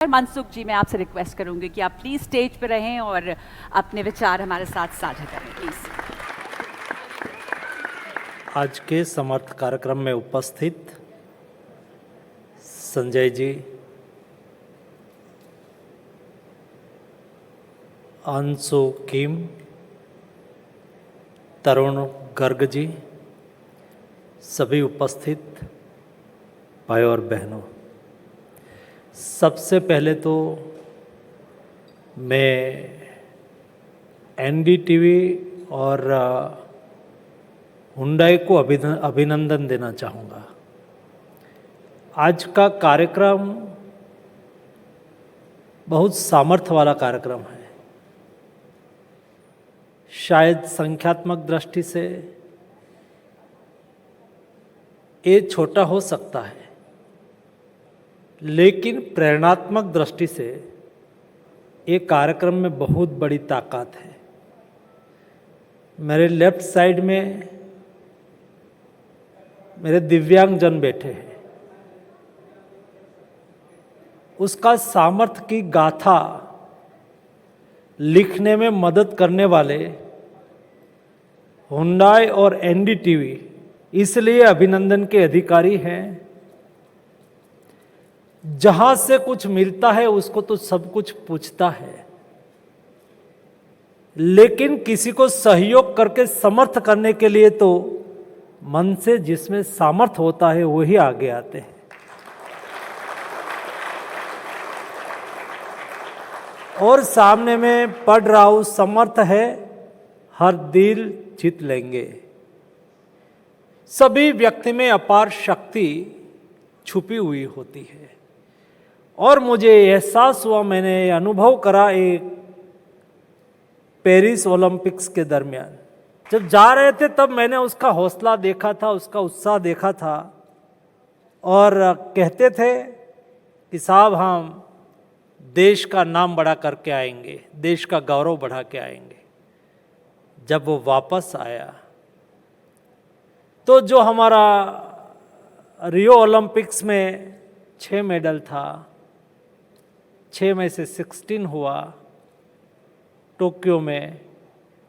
मनसुख जी, मैं आपसे रिक्वेस्ट करूंगी कि आप प्लीज स्टेज पर रहें और अपने विचार हमारे साथ साझा करें प्लीज। आज के समर्थ कार्यक्रम में उपस्थित संजय जी, अंशु किम, तरुण गर्ग जी, सभी उपस्थित भाई और बहनों, सबसे पहले तो मैं एनडीटीवी और हुंडई को अभिनंदन देना चाहूँगा। आज का कार्यक्रम बहुत सामर्थ्य वाला कार्यक्रम है। शायद संख्यात्मक दृष्टि से ये छोटा हो सकता है, लेकिन प्रेरणात्मक दृष्टि से ये कार्यक्रम में बहुत बड़ी ताकत है। मेरे लेफ्ट साइड में मेरे दिव्यांगजन बैठे हैं। उसका सामर्थ्य की गाथा लिखने में मदद करने वाले हुंडई और एनडीटीवी इसलिए अभिनंदन के अधिकारी हैं। जहां से कुछ मिलता है उसको तो सब कुछ पूछता है, लेकिन किसी को सहयोग करके समर्थ करने के लिए तो मन से जिसमें सामर्थ्य होता है वही आगे आते हैं। और सामने में पढ़ रहा हूं, समर्थ है हर दिल जीत लेंगे। सभी व्यक्ति में अपार शक्ति छुपी हुई होती है और मुझे एहसास हुआ, मैंने अनुभव करा एक पेरिस ओलंपिक्स के दरमियान जब जा रहे थे, तब मैंने उसका हौसला देखा था, उसका उत्साह देखा था। और कहते थे कि साहब हम देश का नाम बड़ा करके आएंगे, देश का गौरव बढ़ा के आएंगे। जब वो वापस आया तो जो हमारा रियो ओलंपिक्स में 6 मेडल था, 6 में से 16 हुआ टोक्यो में,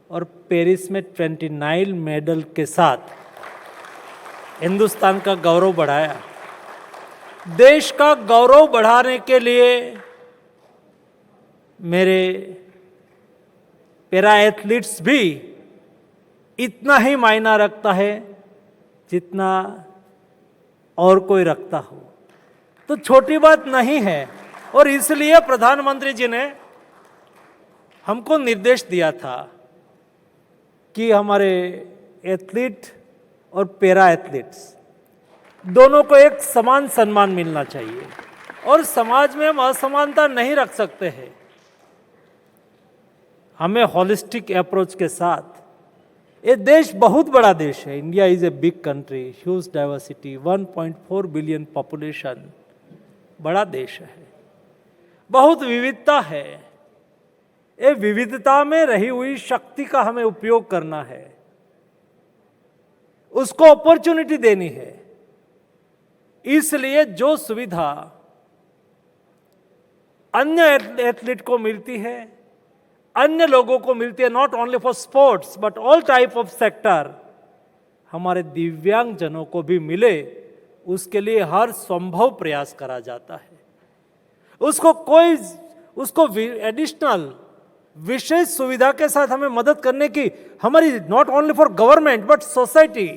और पेरिस में 29 मेडल के साथ हिंदुस्तान का गौरव बढ़ाया। देश का गौरव बढ़ाने के लिए मेरे पैरा एथलीट्स भी इतना ही मायना रखता है जितना और कोई रखता हो, तो छोटी बात नहीं है। और इसलिए प्रधानमंत्री जी ने हमको निर्देश दिया था कि हमारे एथलीट और पैरा एथलीट्स दोनों को एक समान सम्मान मिलना चाहिए और समाज में हम असमानता नहीं रख सकते हैं। हमें होलिस्टिक अप्रोच के साथ, ये देश बहुत बड़ा देश है। India is a big country, huge diversity, 1.4 billion population, बड़ा देश है, बहुत विविधता है। ये विविधता में रही हुई शक्ति का हमें उपयोग करना है, उसको अपॉर्चुनिटी देनी है। इसलिए जो सुविधा अन्य एथलीट को मिलती है, अन्य लोगों को मिलती है, not only for sports but all type of sector, हमारे दिव्यांगजनों को भी मिले, उसके लिए हर संभव प्रयास करा जाता है। उसको एडिशनल विशेष सुविधा के साथ हमें मदद करने की हमारी not only for government but society,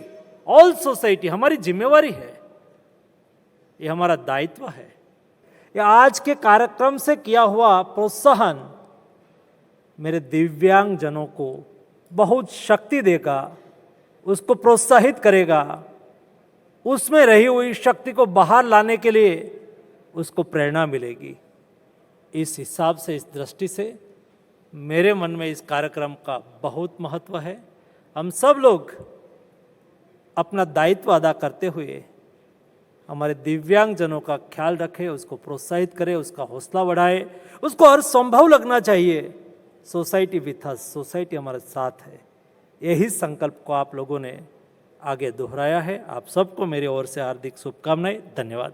all society, हमारी जिम्मेवारी है। ये हमारा दायित्व है। ये आज के कार्यक्रम से किया हुआ प्रोत्साहन मेरे दिव्यांगजनों को बहुत शक्ति देगा, उसको प्रोत्साहित करेगा, उसमें रही हुई शक्ति को बाहर लाने के लिए उसको प्रेरणा मिलेगी। इस हिसाब से, इस दृष्टि से मेरे मन में इस कार्यक्रम का बहुत महत्व है। हम सब लोग अपना दायित्व अदा करते हुए हमारे दिव्यांगजनों का ख्याल रखें, उसको प्रोत्साहित करें, उसका हौसला बढ़ाएं, उसको हर संभव लगना चाहिए। सोसाइटी विथ अस, सोसाइटी हमारे साथ है। यही संकल्प को आप लोगों ने आगे दोहराया है। आप सबको मेरी ओर से हार्दिक शुभकामनाएं। धन्यवाद।